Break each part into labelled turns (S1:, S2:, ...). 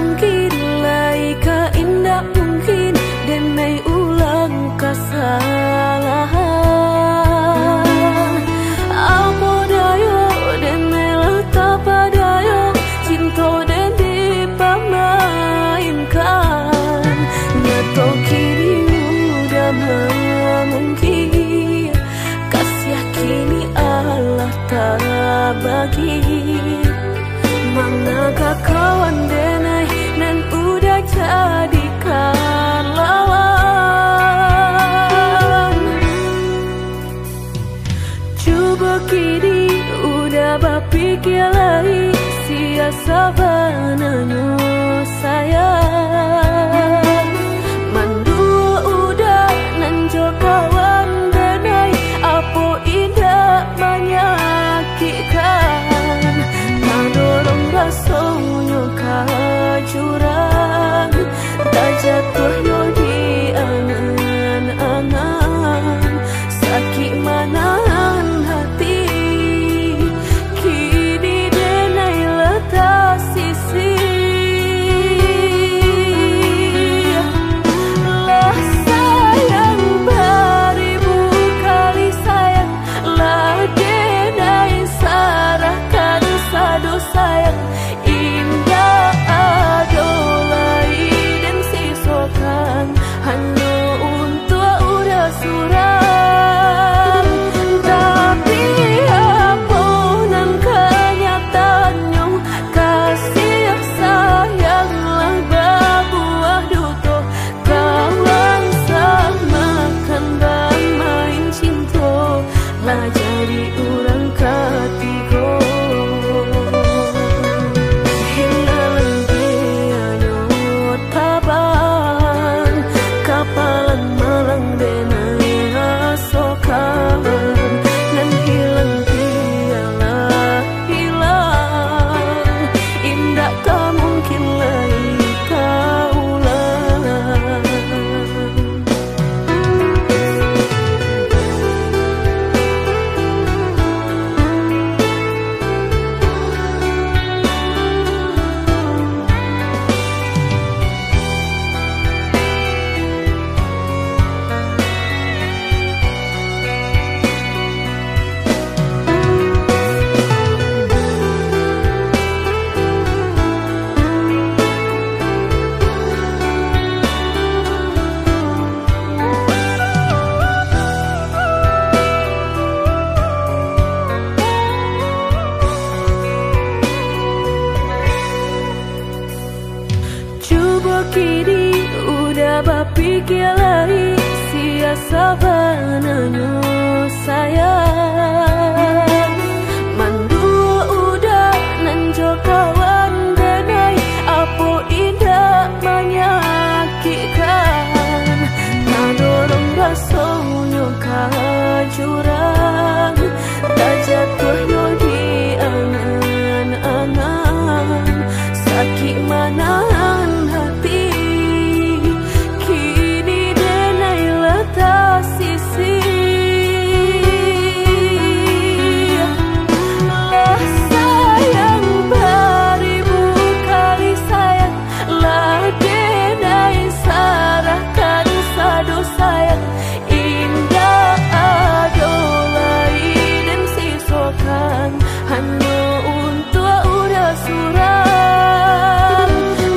S1: mungkin lai ka indah mungkin denai ulang kesalahan. Apa dayo denai letak padayo cinta dan dipamainkan. Nyato kini udah mungkin kasih kini Allah tak bagi. Manakah kawan denai dan udah jadikan lawan. Coba kini udah berpikir lagi siasa bananya sayang. Mandua udah nanjo kawan denai apa indah menyakitkan. Tadorong rasanya kajurang tak jatuh yo di angan-angan. Sakit manahan hati kini denai letak sisi. Lah sayang beribu kali sayang, lah denai sarahkan sadu sayang. Indah adolai dan sisokan hanya untuk udah suram. Tapi apunan kenyataannya kasih sayanglah berbuah duto. Kawan samakan bermain cinta lah jadi orang ketiga. Hilang dia taban kapalan malang denai asokan. Dan hilang dialah hilang indah tak mungkin lagi kaulang. Coba kini udah berpikir lagi siasa bananya sayang. Mandua udah nanjo kawan denai apa indah menyakitkan. Tadorong rasanya kajurang tak jatuh yo di angan-angan. Sakit manahan hati kini denai letak sisi. Lah sayang beribu kali sayang, lah denai sarahkan sadu sayang. Indah adolai dan sisokan hanya untuk udah suram.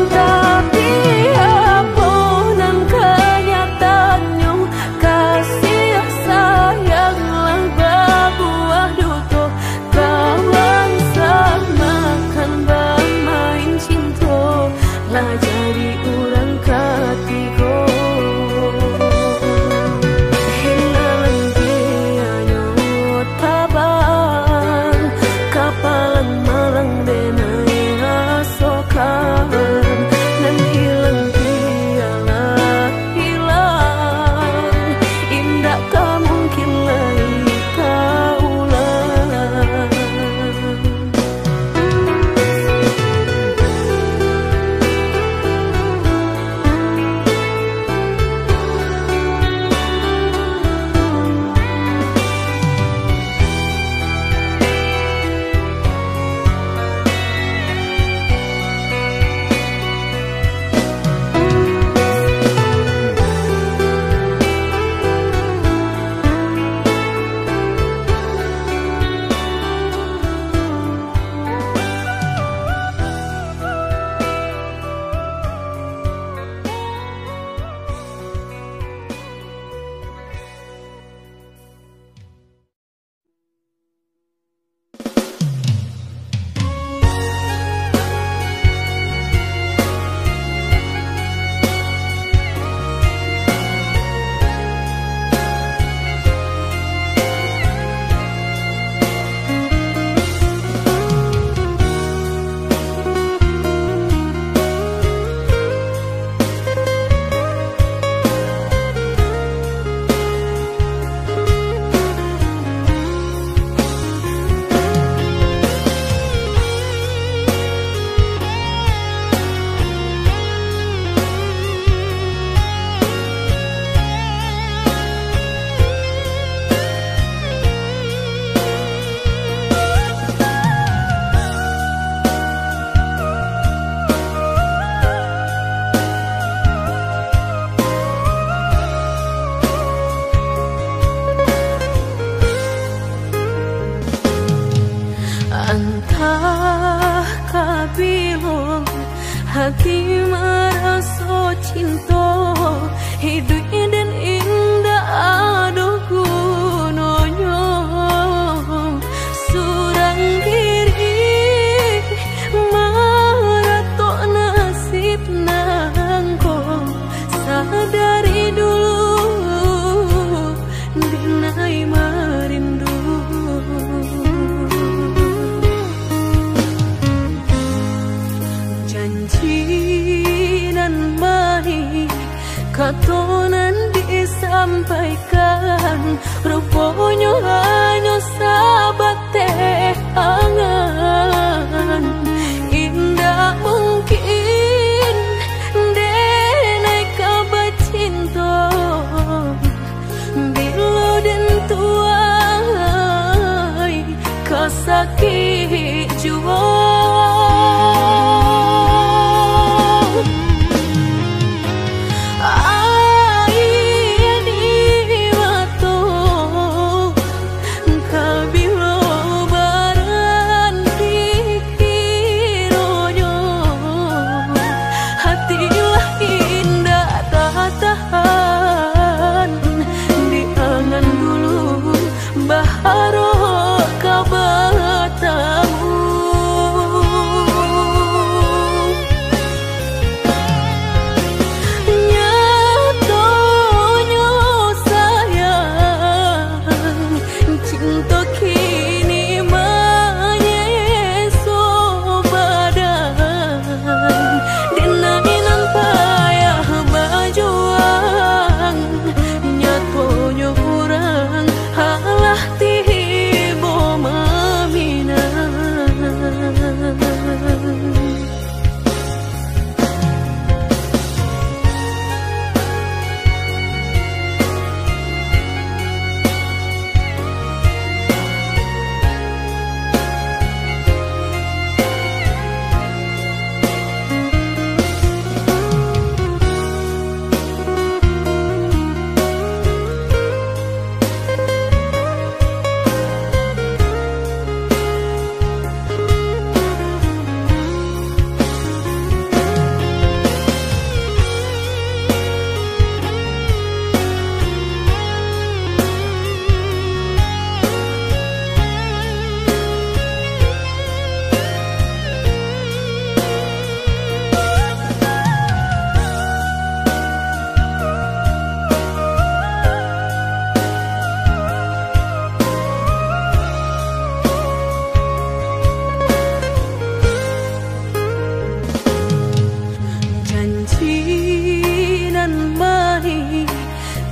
S1: Tapi apunan kenyataannya kasih sayanglah berbuah duto. Kawan samakan bermain cinta lah jadi orang ketiga. Hilang dia taban kapalan malang denai asokan. Dan hilang dialah hilang indah tak mungkin lagi kaulang. hati merasa cinta hidup dan indah aduh gunanya surang diri maratok nasib nangko sadari dulu dinai merindu janji nan baik katonan disampaikan rupanya hanya sahabat teh angan indah mungkin denai kabar cinta bila dan tuai kasakit jua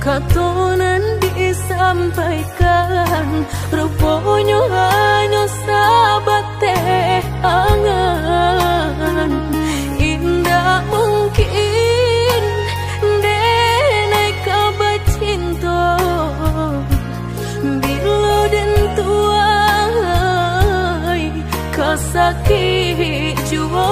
S1: katonan disampaikan rupanya hanya sahabat teh angan indah mungkin denai kabar cinta bila dan tuai kasakit jua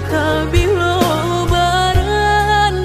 S1: kabilo baran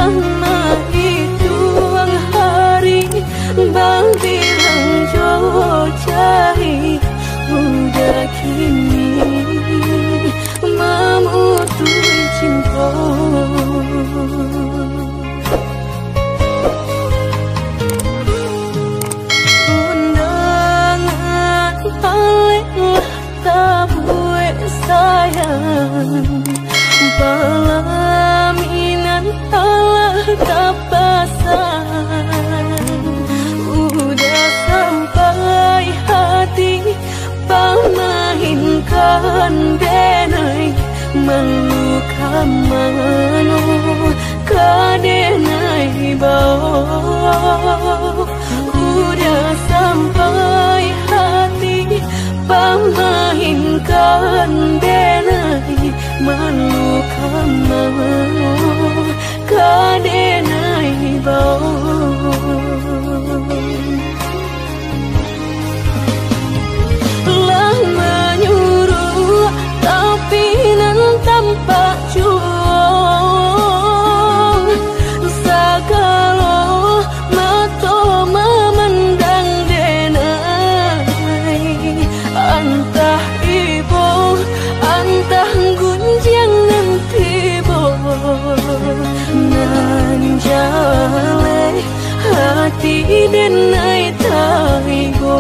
S1: lama hitung hari bang bilang jauh cari udah kini memutui cinta. Undangan paling tak buat sayang pelaminan Allah tak pasang. Udah sampai hati pamahinkan denai meluka mano kadenai bau. Udah sampai hati pamahinkan denai meluka mano kadenai bau. Tanpa juang sagalo mato memandang denai antah ibu antah gunjangan tibo nan jale hati denai taigo.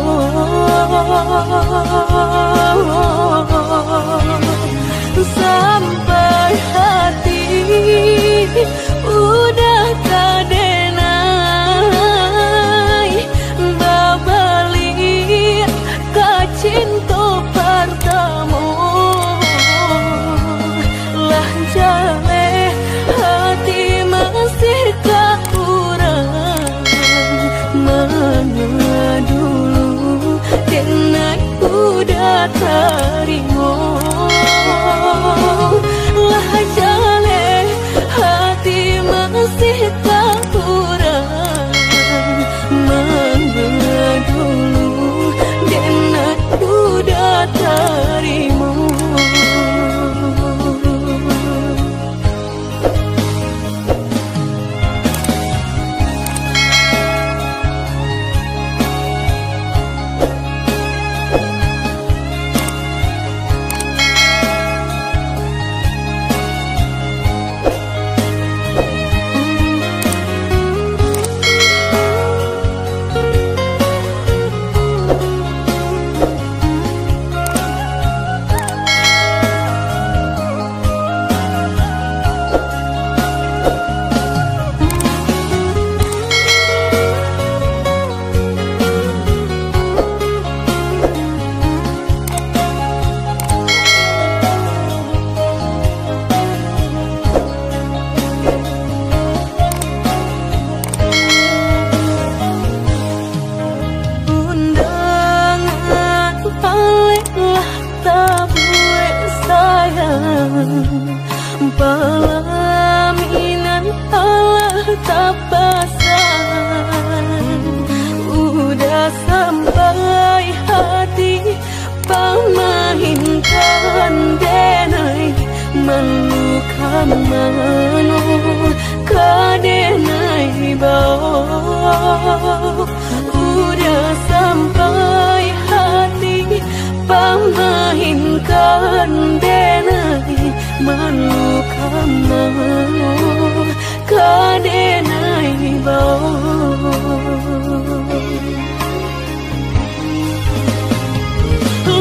S1: Sampai hati udah kadenai babali kacinto pertama lah jale hati masih kurang mana dulu denai udah terima. Lah jale hati masih tak kurang mana dulu dan aku dah terima. Pelaminan Allah tak pasang. Udah sampai hati pamahinkan denai meluka mano kadenai bau. Udah sampai hati pamahinkan denai meluka mano kadenai bau.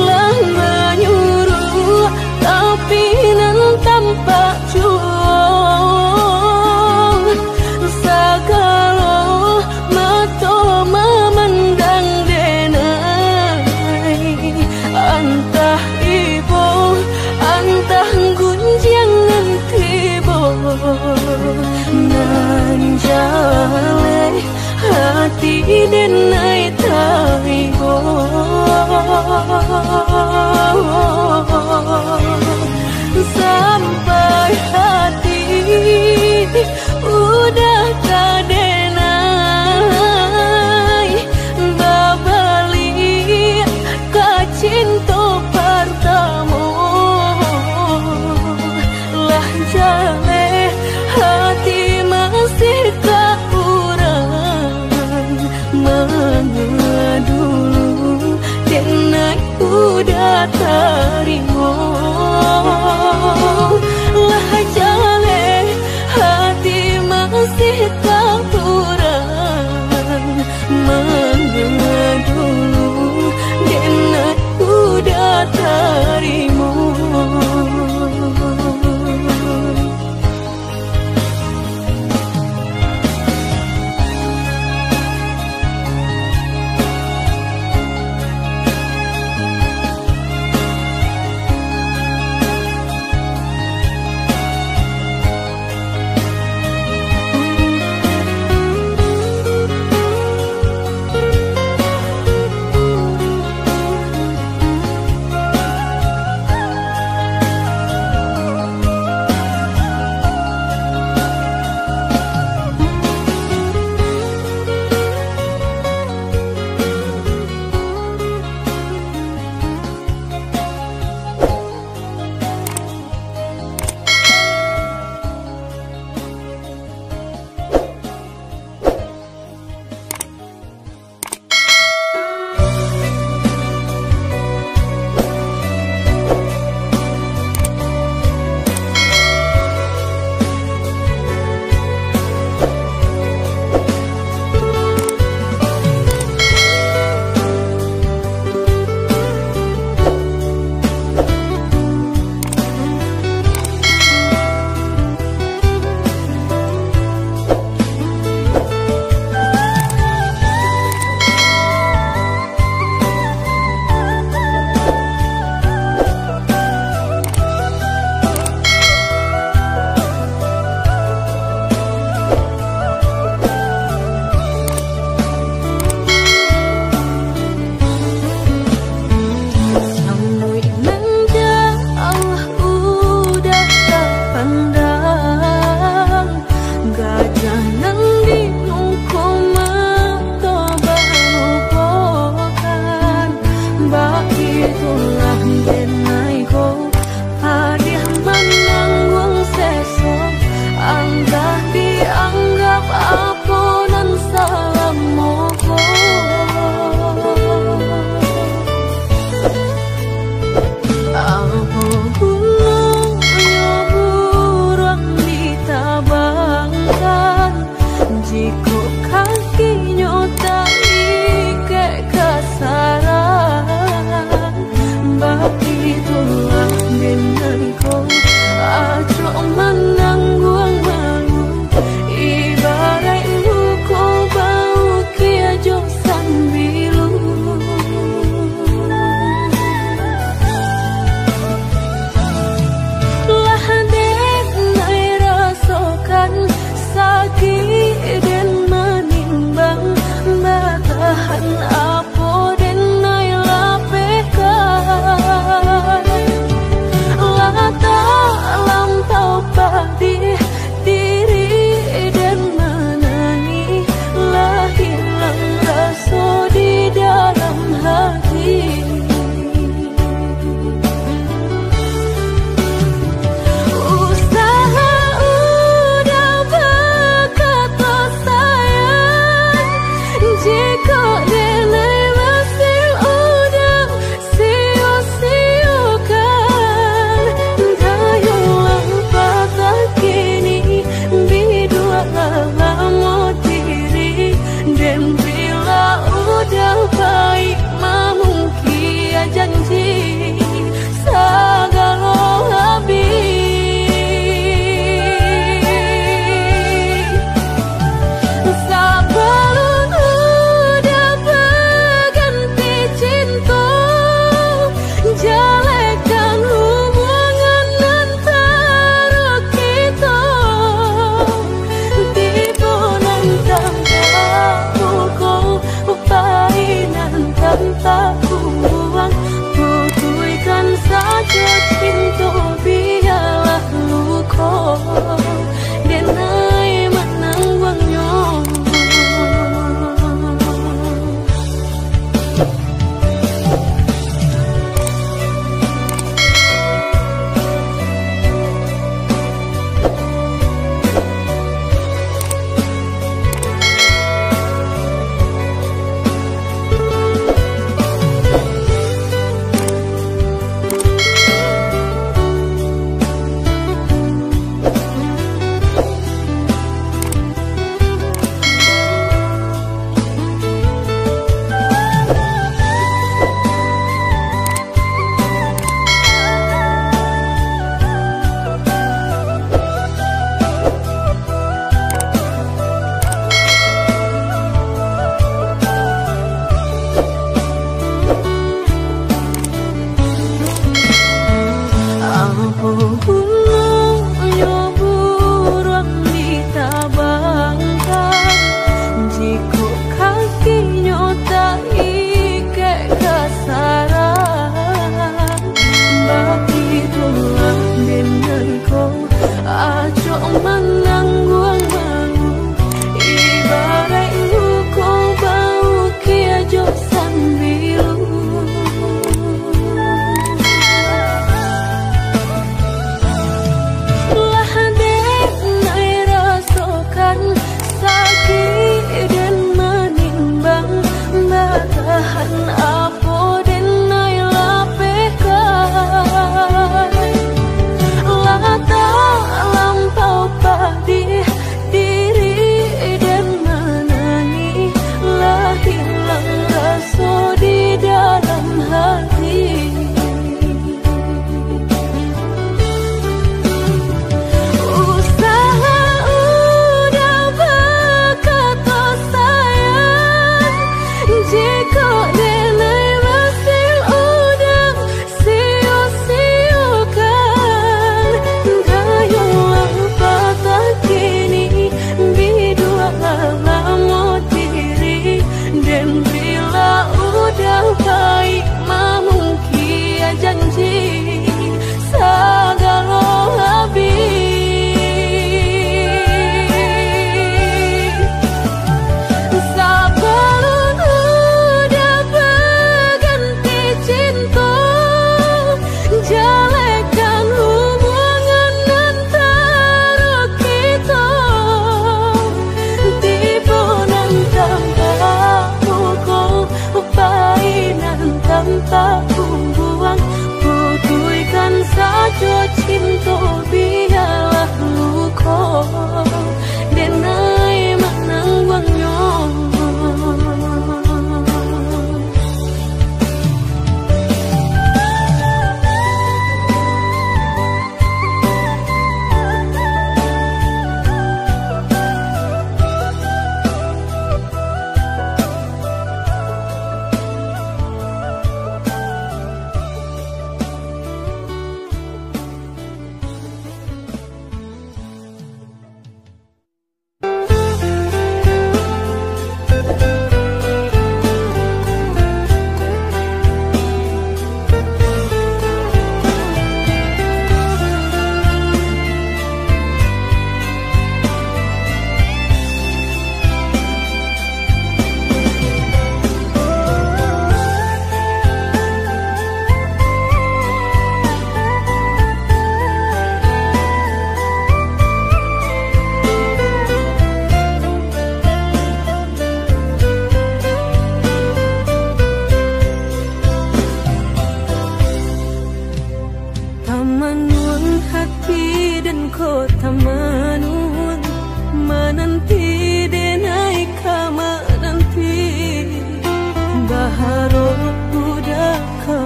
S1: Lah menyuruh tapi nan tanpa juang sagalo mato memandang denai antah ibu antah gunjangan tibo nan jale hati denai taigo. Sampai hati udah kadenai babali kacinto pertama lah jale hati masih denai udah terima. Lah jale hati masih tak kurang mana dulu denai udah terima.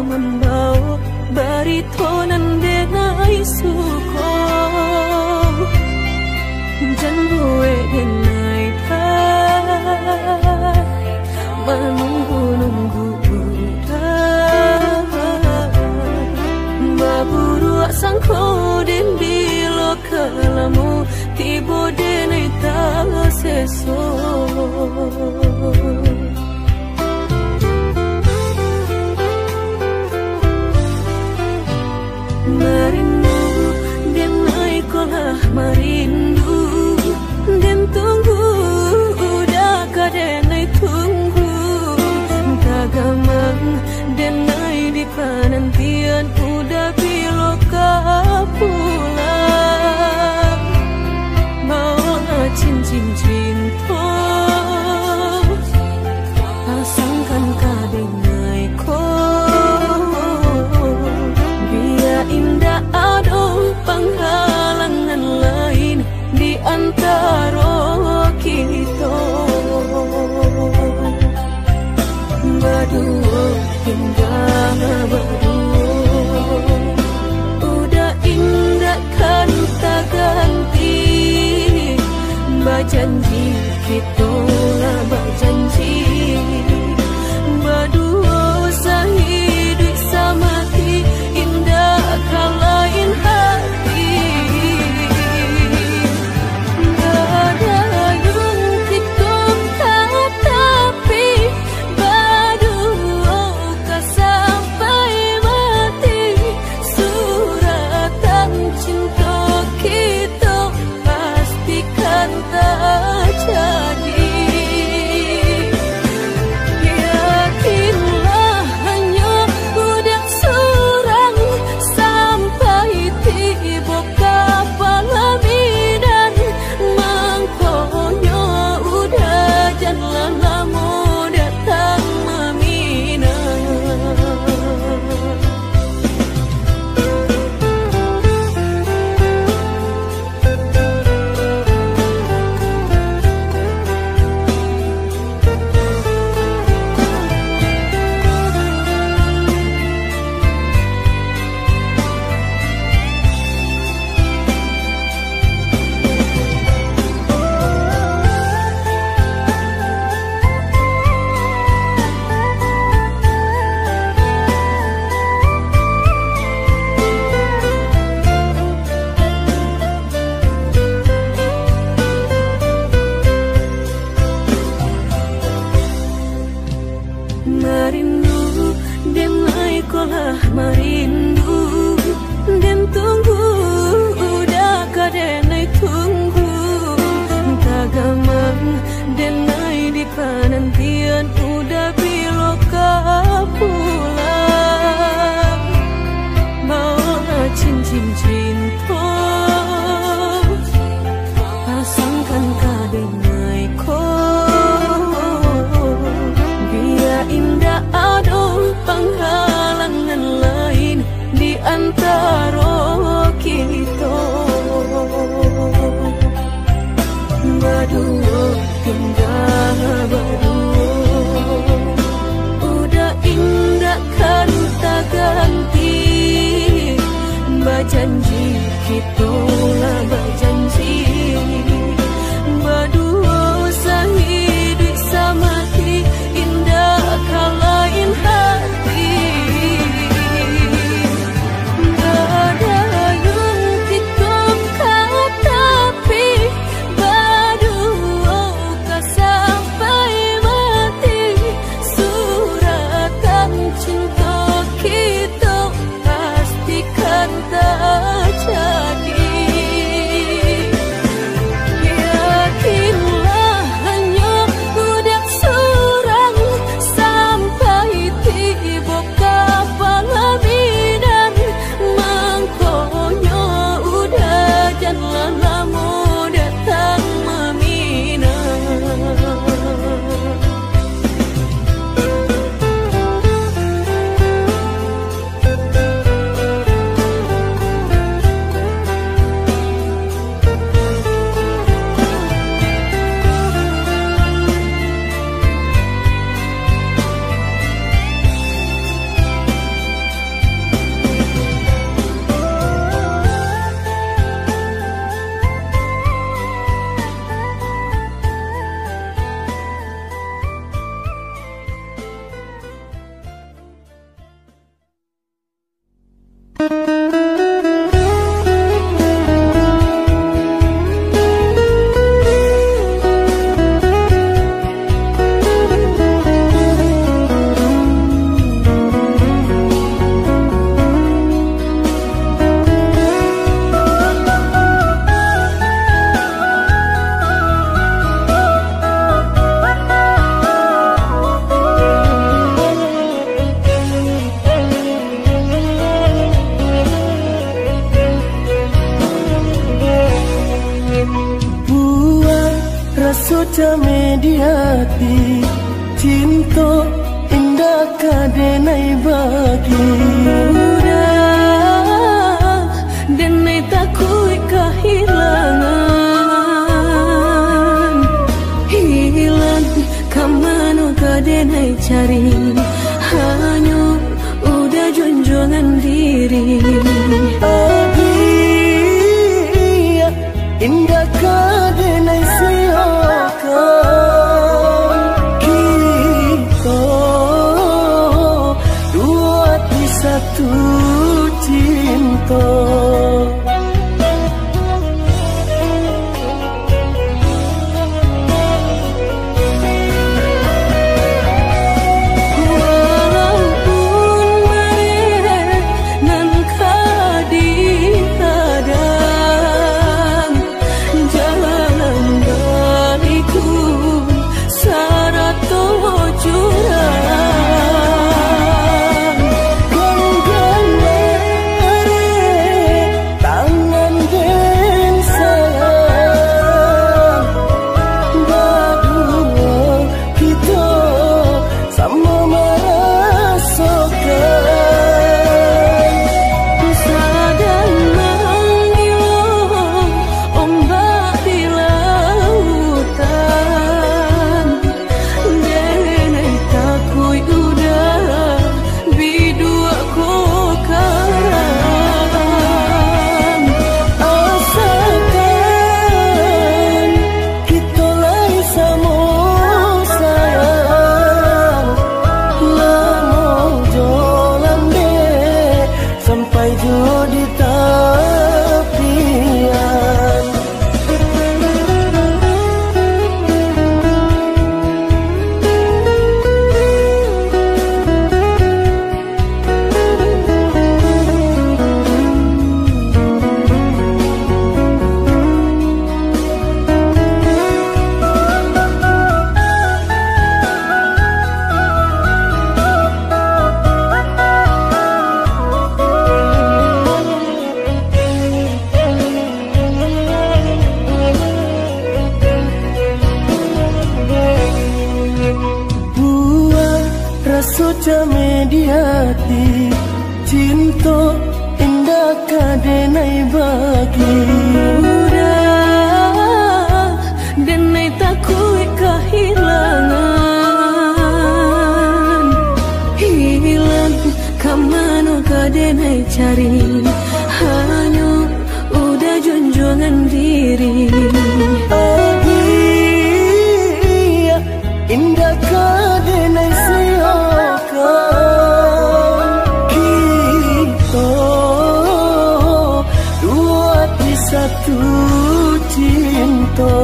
S1: membawa baritonan denai suko janbue denai dah menunggu-nunggu baburu sangko den bilo kalamu tibo denai ta seso merindu dan naik kolah merindu dan tunggu udah kadang tunggu tagamang dan naik di penantian udah biloka pulang mau cincin cinta pasangkan kadang naik indah ada penghalangan lain di antara kita berdua indah berdua udah indah kan tak ganti berjanji kita lah berjanji berdua sehidup samati indah kalain hati gak ada yang kita tapi berdua kau sampai mati suratan cinta kita pastikan tak jadi. Merindu dan naik kolah merindu dan tunggu udah kadang tunggu tagamang dan naik di penantian udah biloka pulang mau cincin cinta pasangkan kadang naik indah ada penghalangan lain
S2: rasuca mediati cinta indah kadenai bagi
S1: udah denai takui kehilangan hilang kamano kadenai cari hanya udah junjungan diri
S2: adia indah kadenai siakan kita dua di satu cinta rasuca mediati cinta indah kadenai bagi
S1: udah denai takui kehilangan hilang kamano kadenai cari hanya udah junjungan diri
S2: adia indah kadenai satu cinta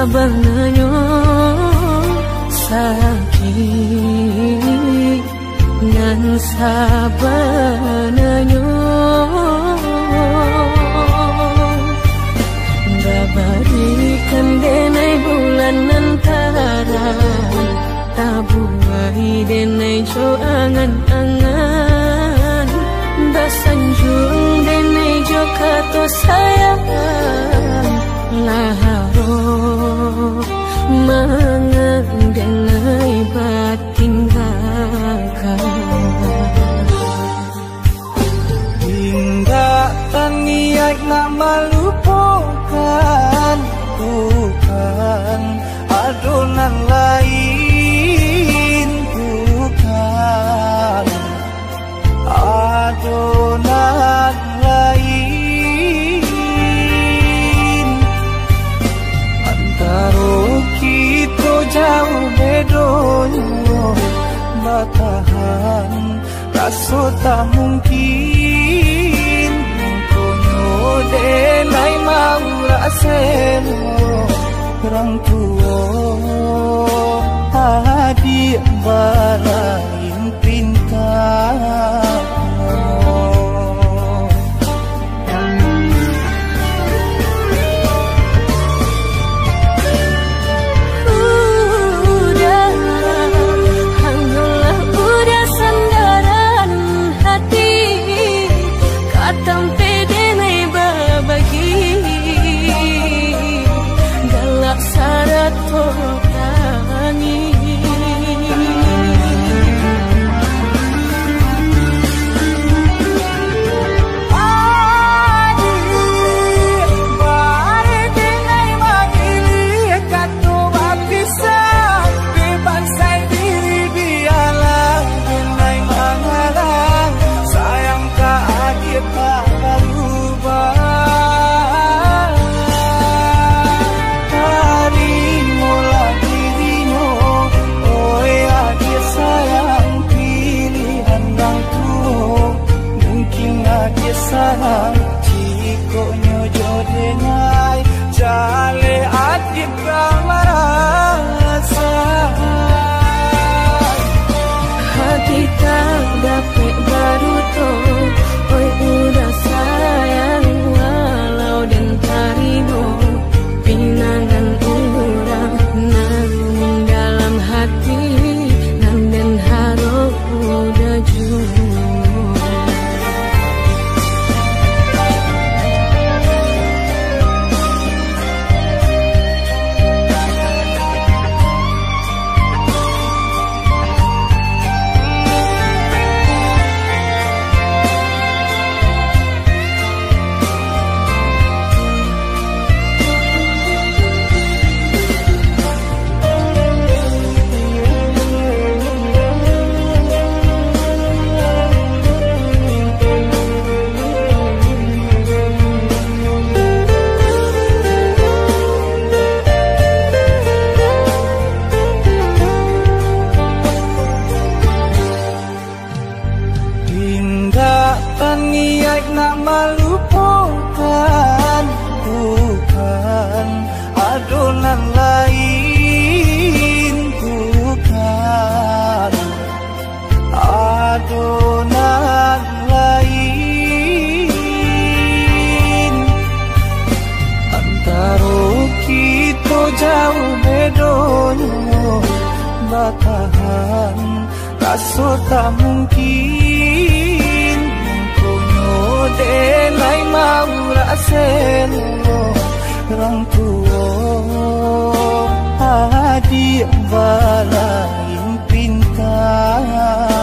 S1: sabananyo sakit nan sabananyo dabarikan denai bulan antara tabuai denai jo angan-angan dasanjung denai jo kato sayang laharo mangan denai batinggalkan
S2: hingga taniak nak melupakan bukan adonan lain bukan adonan lain antara kita jauh bedonyo batahan rasa tak mungkin konyo denai mau rasen orang tua adik balain pintar sayang jika nyojo denai jale adib merasa
S1: hati tak dapat baru to oi udah sayang walau dan tarino pinangan urang namun dalam hati nan dan harap udah jujur
S2: niat nak melupakan bukan adonan lain bukan adonan lain antara kita jauh bedonyo batahan rasa tak mungkin denai mau rasen orang tua adik balain pintar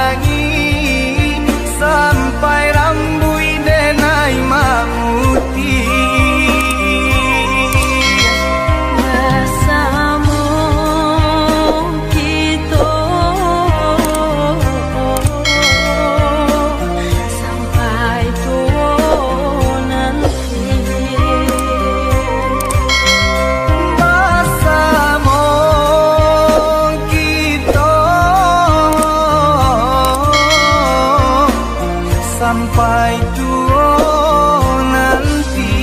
S2: sayangi sampai rambui denai mamuti.
S1: Bersama kita sampai tua nanti.
S2: Bersama kita sampai tua nanti.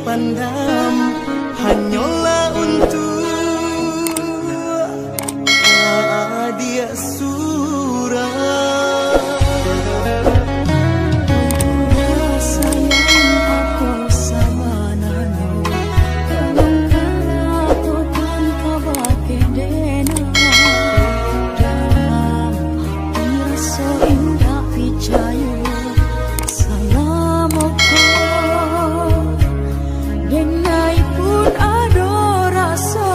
S2: pandam hanyalah untuk dia surah.
S1: Sayang aku sama nano, kalau kau kan kau pakai dena dalam rasa indah picayu. Salam aku denai pun ada rasa.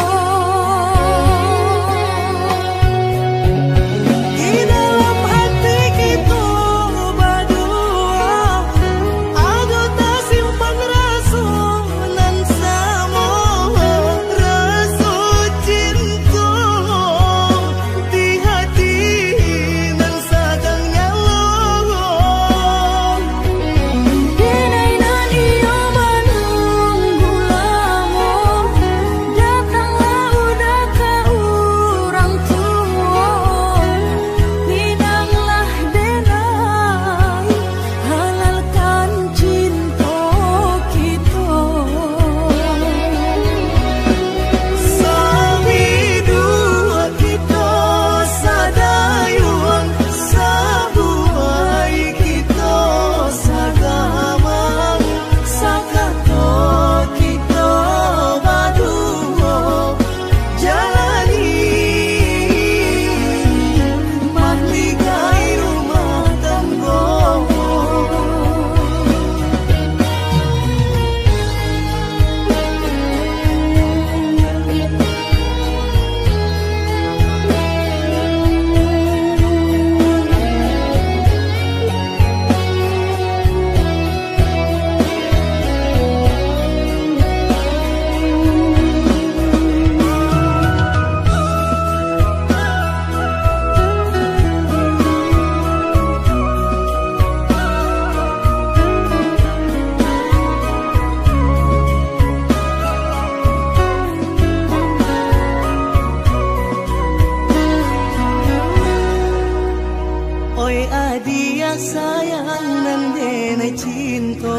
S2: Oi adia sayang nandene cinta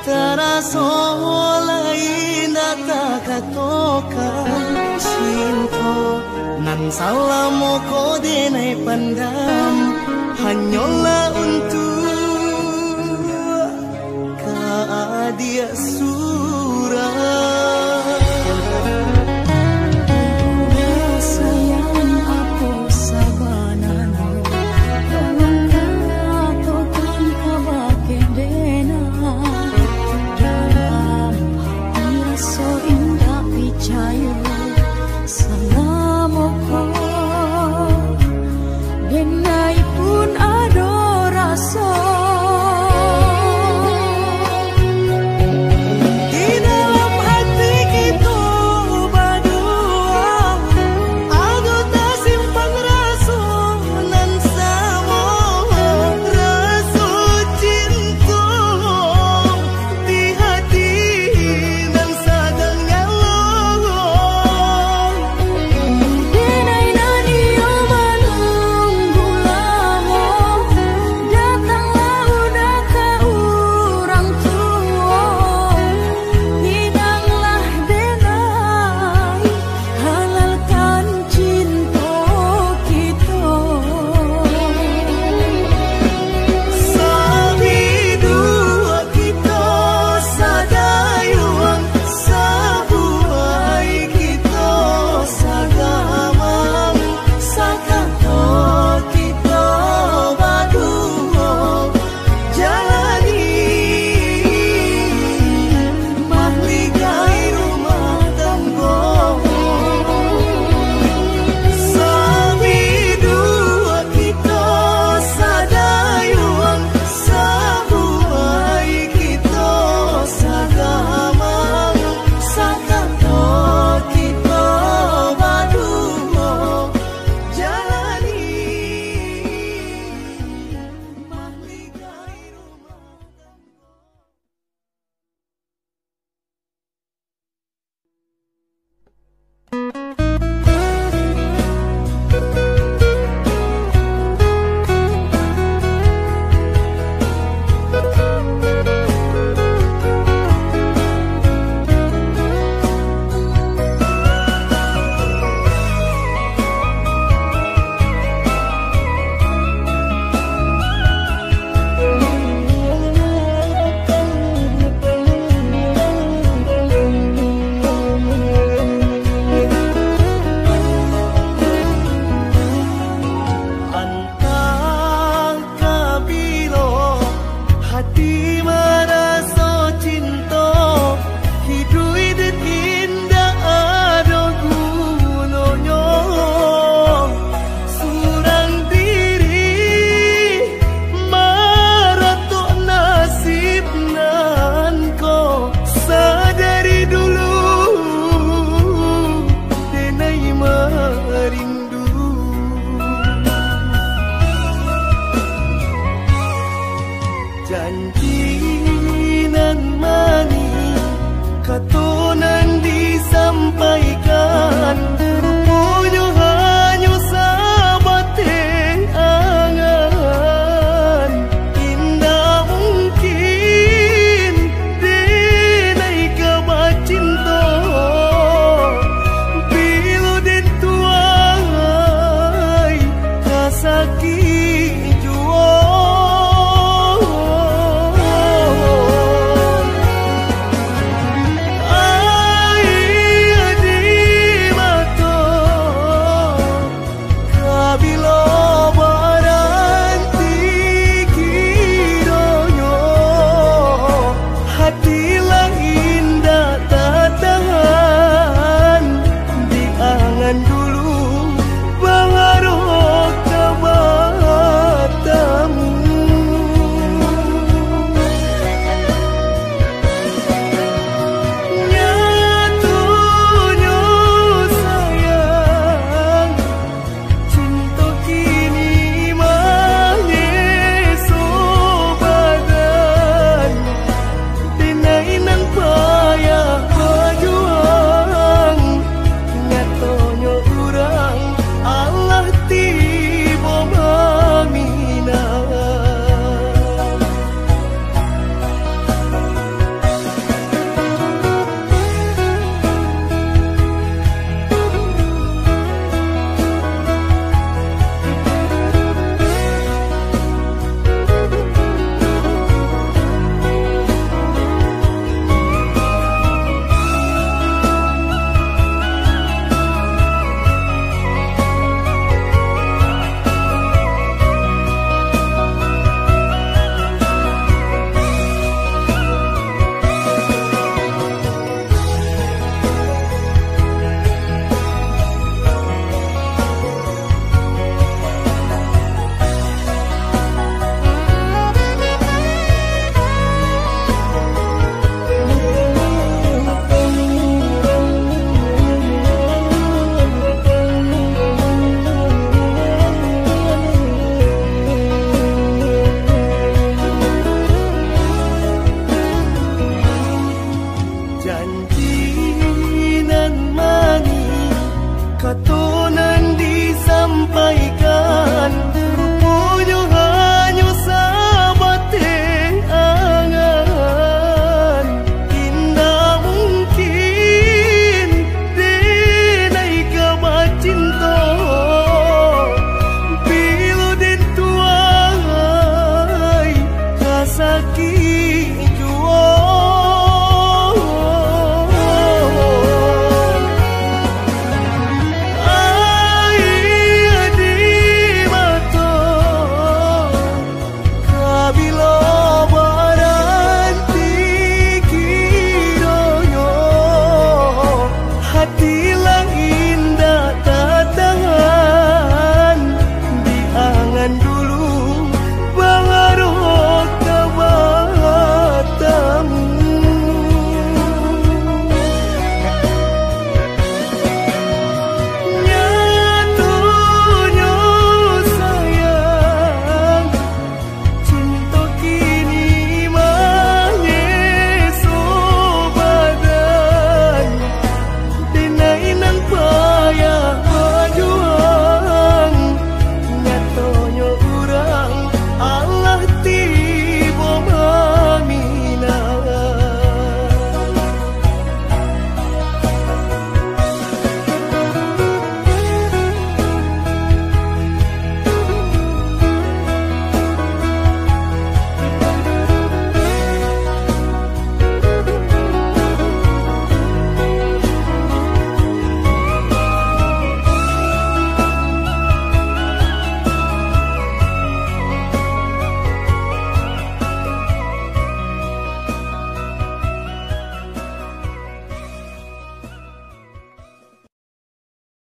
S2: taraso lain data katokan cinta nan salamo ko denai pandam hanyalah untuk dia surah.
S1: So indah picayu.